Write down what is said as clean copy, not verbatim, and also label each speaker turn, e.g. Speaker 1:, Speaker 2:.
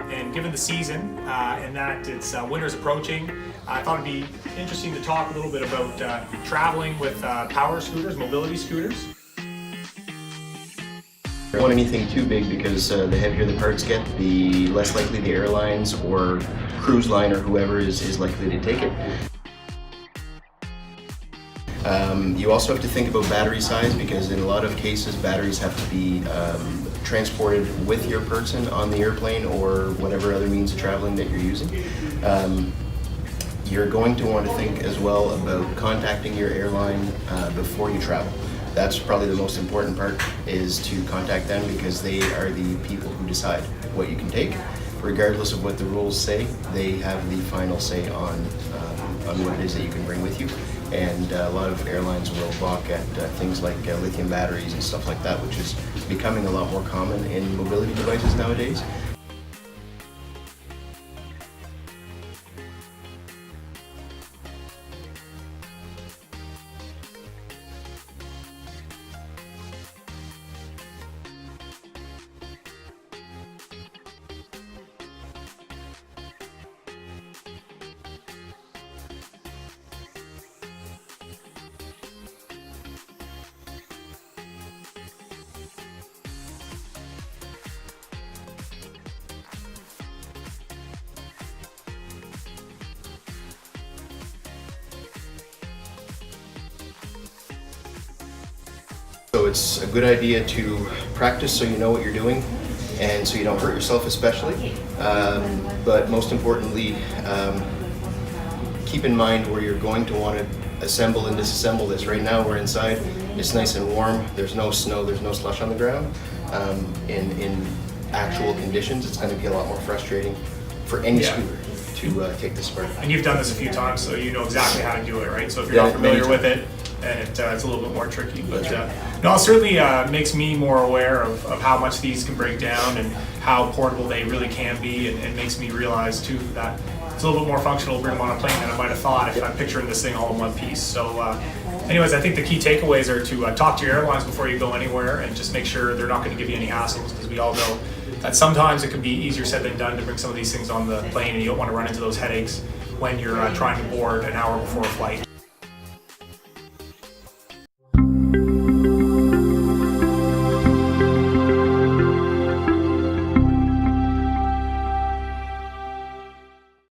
Speaker 1: And given the season and that it's winter's approaching, I thought it'd be interesting to talk a little bit about traveling with power scooters, mobility scooters.
Speaker 2: I don't want anything too big because the heavier the parts get, the less likely the airlines or cruise line or whoever is likely to take it. You also have to think about battery size because in a lot of cases batteries have to be transported with your person on the airplane or whatever other means of traveling that you're using. You're going to want to think as well about contacting your airline before you travel. That's probably the most important part, is to contact them because they are the people who decide what you can take. Regardless of what the rules say, they have the final say on what it is that you can bring with you. And a lot of airlines will balk at things like lithium batteries and stuff like that, which is becoming a lot more common in mobility devices nowadays. So it's a good idea to practice so you know what you're doing and so you don't hurt yourself especially. But most importantly, keep in mind where you're going to want to assemble and disassemble this. Right now we're inside, it's nice and warm, there's no snow, there's no slush on the ground. In actual conditions, it's going to be a lot more frustrating for any scooter to take this apart.
Speaker 1: And you've done this a few times, so you know exactly how to do it, right? So if you're not familiar with it, it's a little bit more tricky. But no, it certainly makes me more aware of how much these can break down and how portable they really can be, and makes me realize too that it's a little bit more functional to bring them on a plane than I might have thought if I'm picturing this thing all in one piece. So anyways, I think the key takeaways are to talk to your airlines before you go anywhere and just make sure they're not going to give you any hassles, because we all know that sometimes it can be easier said than done to bring some of these things on the plane, and you don't want to run into those headaches when you're trying to board an hour before a flight.